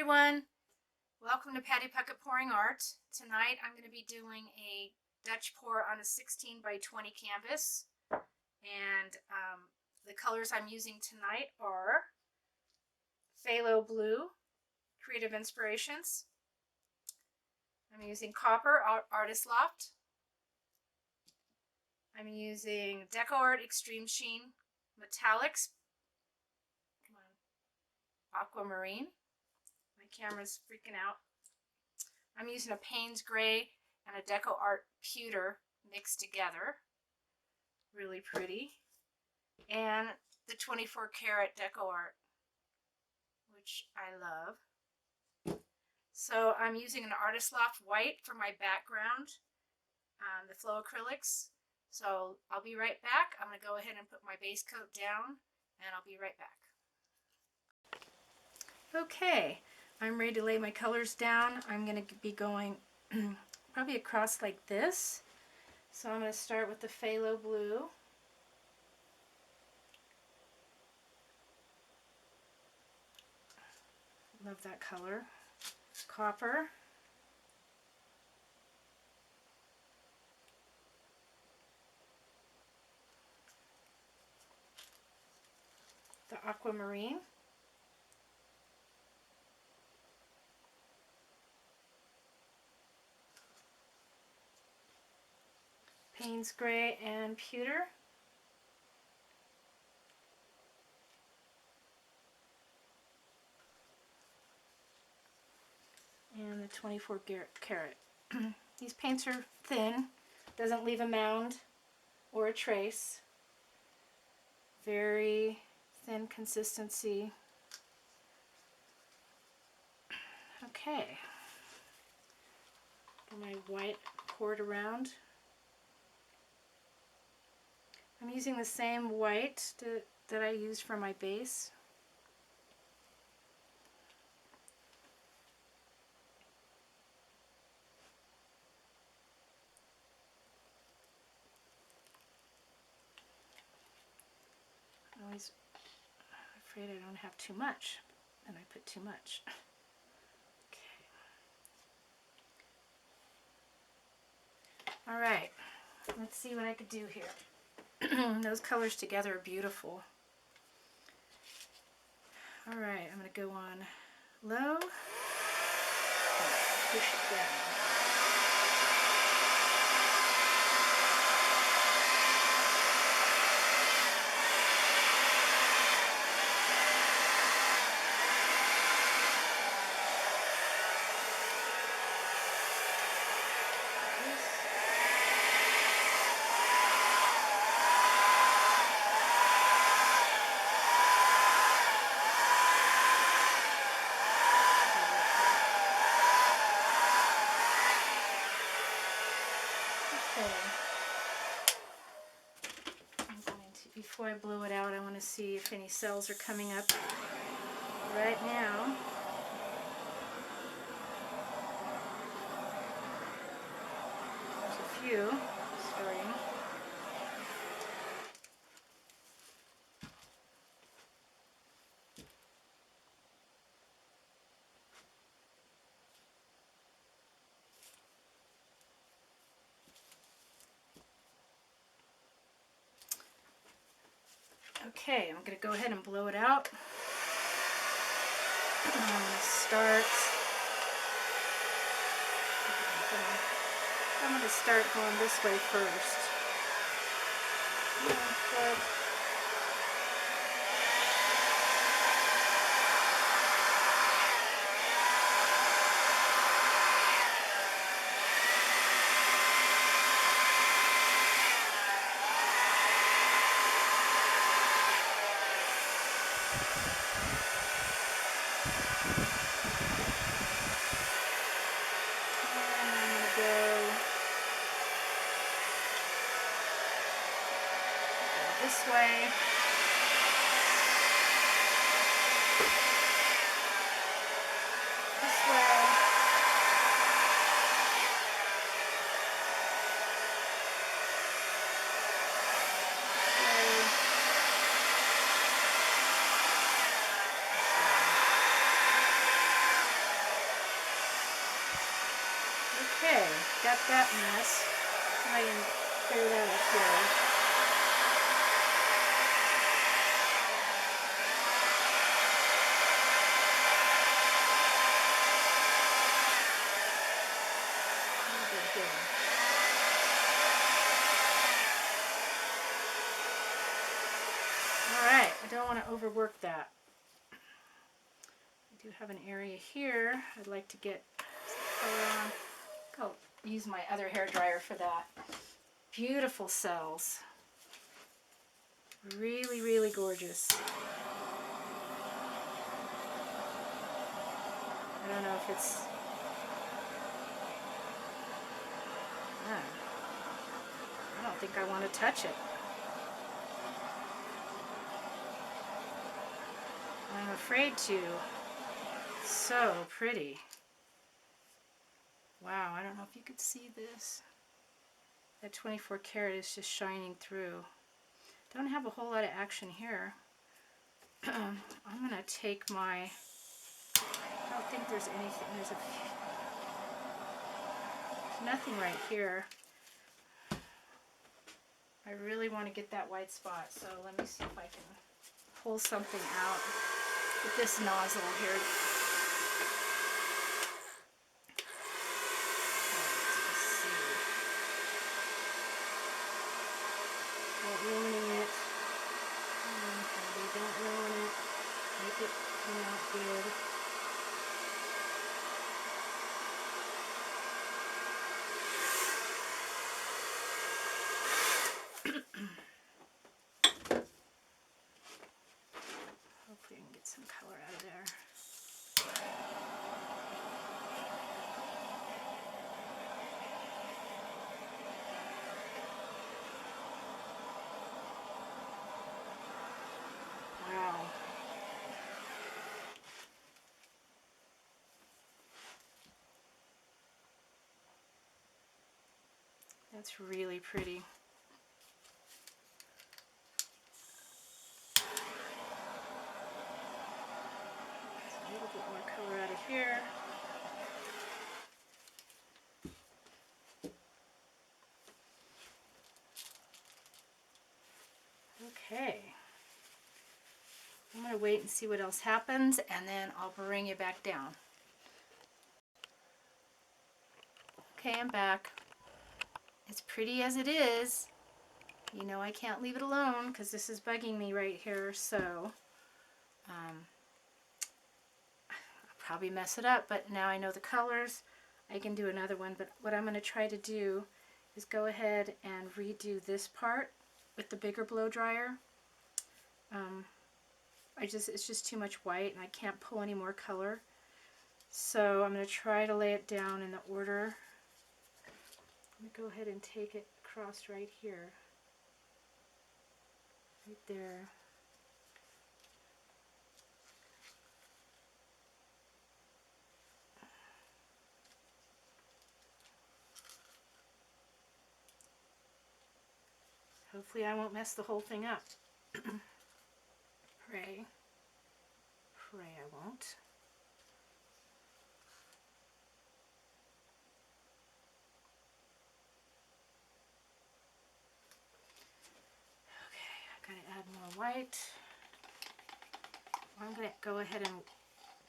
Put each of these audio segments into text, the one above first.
everyone, welcome to Patty Puckett Pouring Art. Tonight I'm going to be doing a Dutch pour on a 16 by 20 canvas, and the colors I'm using tonight are Phthalo Blue, Creative Inspirations. I'm using Copper, Artist Loft. I'm using DecoArt Extreme Sheen Metallics, Aquamarine. My camera's freaking out. I'm using a Payne's Gray and a DecoArt Pewter mixed together. Really pretty. And the 24 karat DecoArt, which I love. So I'm using an Artist Loft white for my background, the Flow Acrylics. So I'll be right back. I'm going to go ahead and put my base coat down, and I'll be right back. Okay, I'm ready to lay my colors down. I'm going to be going probably across like this. So I'm going to start with the Phthalo Blue. Love that color. Copper. The Aquamarine. Payne's Gray and Pewter. And the 24 karat. These paints are thin, doesn't leave a mound or a trace. Very thin consistency. Okay. Get my white poured around. I'm using the same white that I used for my base. I'm always afraid I don't have too much, and I put too much. Okay. All right, let's see what I could do here. Those colors together are beautiful. All right, I'm going to go on low, push it down. Before I blow it out, I want to see if any cells are coming up right now. There's a few starting. Okay, I'm going to go ahead and blow it out. I'm going to start going this way first. This way. This way. got that mess. I can clear that up here. Alright, I don't want to overwork that. I do have an area here I'd like to get some color on. I'll use my other hair dryer for that. Beautiful cells. Really, really gorgeous. I don't know if it's... I don't think I want to touch it. I'm afraid to. So pretty. Wow, I don't know if you could see this. That 24 karat is just shining through. Don't have a whole lot of action here. I'm going to take my... I don't think there's anything. There's nothing right here. I really want to get that white spot, so let me see if I can pull something out with this nozzle here. Ruining it. Don't ruin it. Make it come out good. Hopefully I can get some color out of there. That's really pretty. A little bit more color out of here. Okay. I'm going to wait and see what else happens, and then I'll bring you back down. Okay, I'm back. As pretty as it is, you know I can't leave it alone because this is bugging me right here, so I'll probably mess it up, but now I know the colors. I can do another one, but what I'm going to try to do is go ahead and redo this part with the bigger blow dryer. It's just too much white and I can't pull any more color. So I'm going to try to lay it down in the order. Let me go ahead and take it across right here. Right there. Hopefully I won't mess the whole thing up. Pray. Pray I won't. Okay, I gotta add more white. I'm gonna go ahead and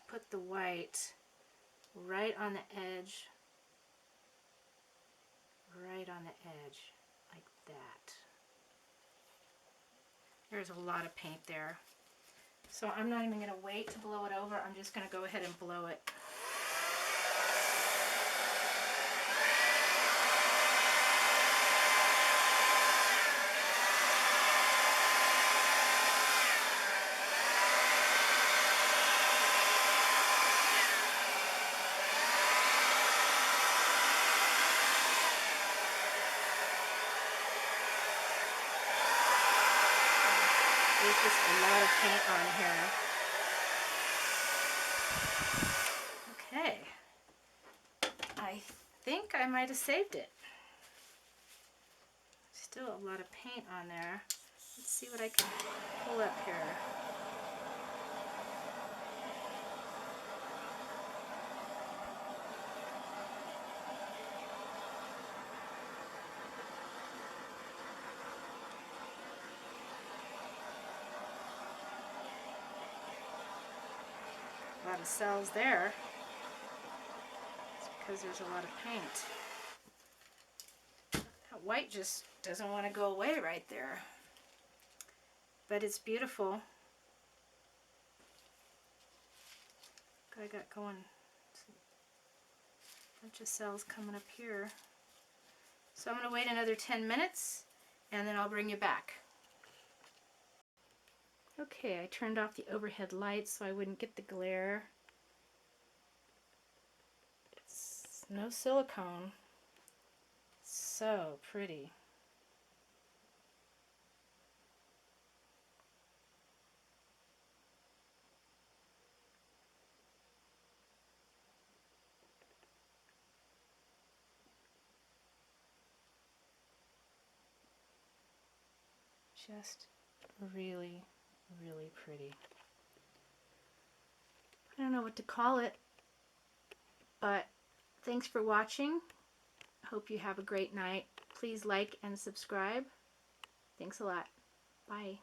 put the white right on the edge. Right on the edge, like that. There's a lot of paint there. So I'm not even going to wait to blow it over. I'm just going to go ahead and blow it. There's just a lot of paint on here. Okay. I think I might have saved it. Still a lot of paint on there. Let's see what I can pull up here. a lot of cells there. It's because there's a lot of paint. That white just doesn't want to go away right there. But it's beautiful. I got going. A bunch of cells coming up here. So I'm going to wait another 10 minutes and then I'll bring you back. Okay, I turned off the overhead lights so I wouldn't get the glare. It's no silicone. So pretty. Just really, really pretty. I don't know what to call it, but thanks for watching. Hope you have a great night. Please like and subscribe. Thanks a lot. Bye.